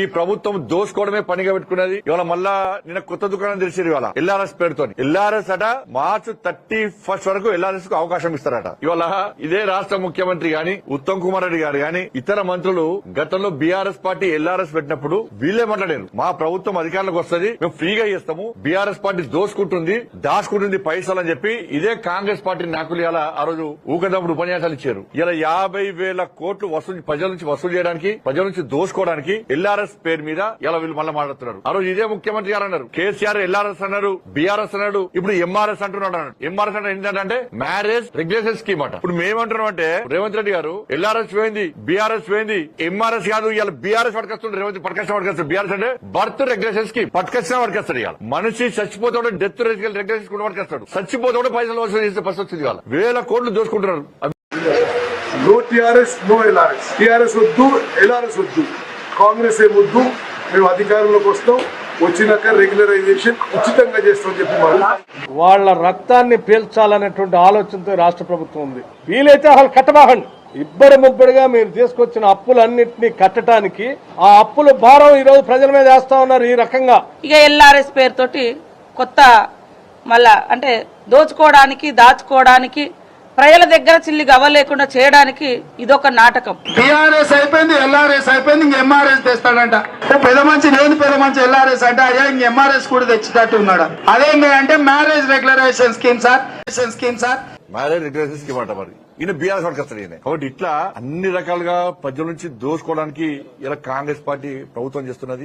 ఈ ప్రభుత్వం దోసుకోవడమే పనిగా పెట్టుకున్నది. ఇవాళ మళ్ళా నిన్న కొత్త దుకాణం తెలిసేది ఇవాళ ఎల్ఆర్ఎస్ పేరుతో. ఎల్ఆర్ఎస్ అట మార్చి 31 వరకు ఎల్ఆర్ఎస్ కు అవకాశం ఇస్తారట. ఇవాళ ఇదే రాష్ట్ర ముఖ్యమంత్రి గాని ఉత్తమ్ కుమార్ రెడ్డి గారు గాని ఇతర మంత్రులు గతంలో బీఆర్ఎస్ పార్టీ ఎల్ఆర్ఎస్ పెట్టినప్పుడు వీళ్ళే మాట్లాడారు, మా ప్రభుత్వం అధికారంలోకి వస్తుంది, మేము ఫ్రీగా చేస్తాము, బీఆర్ఎస్ పార్టీ దోసుకుంటుంది దాచుకుంటుంది పైసలు అని చెప్పి ఇదే కాంగ్రెస్ పార్టీ నాయకులు ఇలా ఆ రోజు ఊకదప్పుడు ఉపన్యాసాలు ఇచ్చారు. ఇలా 50,000 కోట్లు వసూలు ప్రజల నుంచి వసూలు చేయడానికి, ప్రజల నుంచి దోసుకోవడానికి ఎల్ఆర్ఎస్ పేరు మీద ఇలా వీళ్ళు మళ్ళీ మాట్లాడుతున్నారు. ఆ రోజు ఇదే ముఖ్యమంత్రి గారు అన్నారు, కేసీఆర్ ఎల్ఆర్ఎస్ అన్నారు, బీఆర్ఎస్ అన్నాడు, ఇప్పుడు ఎంఆర్ఎస్ అంటున్నాడు. ఎంఆర్ఎస్ అంటే ఏంటంటే మ్యారేజ్ రెగ్యులేషన్ స్కీమ్ అట. ఇప్పుడు మేమంటున్నాం అంటే రేవంత్ రెడ్డి గారు ఎల్ఆర్ఎస్ పోయింది, బీఆర్ఎస్ పోయింది, ఎంఆర్ఎస్ కాదు ఇలా బీఆర్ఎస్ పట్టుకొస్తుంది. రేవంత్ పట్టుకొచ్చిన పట్టుకొస్తాడు. బీఆర్ఎస్ అంటే బర్త్ రెగ్యులేషన్ స్కీమ్ పట్టుకొచ్చిన పట్టుకొస్తాడు. ఇవాళ మనిషి చచ్చిపోతాడు, డెత్ రెగ్యులేషన్ కూడా పట్టుకొస్తాడు. చచ్చిపోతాడు పైసలు వసూలు చేసే పరిస్థితి వచ్చింది. ఇవాళ 1000 కోట్లు దోసుకుంటున్నారు. No TRS, no LRS. TRS వద్దు, ఎల్ఆర్ఎస్ వద్దు, కాంగ్రెస్ ఏమొద్దు, మేము అధికారంలోకి వస్తాం, వచ్చినాక రెగ్యులరైజేషన్ ఉచితంగా చేస్తామని చెప్పి వాళ్ళ రక్తాన్ని పీల్చాలనేటువంటి ఆలోచనతో రాష్ట్ర ప్రభుత్వం ఉంది. వీలైతే అసలు కట్టబాకండి. ఇబ్బడి ముబ్బడిగా మీరు తీసుకొచ్చిన అప్పులన్నింటినీ కట్టడానికి ఆ అప్పుల భారం ఈ రోజు ప్రజల మీద వేస్తా ఉన్నారు ఈ రకంగా. ఇక ఎల్ఆర్ఎస్ పేరుతోటి కొత్త మళ్ళా అంటే దోచుకోవడానికి దాచుకోవడానికి ప్రజల దగ్గర చిల్లి గవ్వలేకుండా చేయడానికి ఇదొక నాటకం. టీఆర్ఎస్ అయిపోయింది, ఎల్ఆర్ఎస్ అయిపోయింది, ఇంక ఎంఆర్ఎస్ తెస్తాడంట. పెద్ద మంచి లేదు, పెద్ద మంచి ఎల్ఆర్ఎస్ అంటే అయ్యా ఇంక ఎంఆర్ఎస్ కూడా తెచ్చేటట్టు ఉన్నాడు. అదేంటి అంటే marriage regularisation scheme sir, marriage regulation scheme అంట. మరి ఈయన బీఆర్ఎస్ పట్టుకొస్తాడు ఈయన. కాబట్టి ఇట్లా అన్ని రకాలుగా ప్రజల నుంచి దోసుకోవడానికి ఇలా కాంగ్రెస్ పార్టీ ప్రభుత్వం చేస్తున్నది.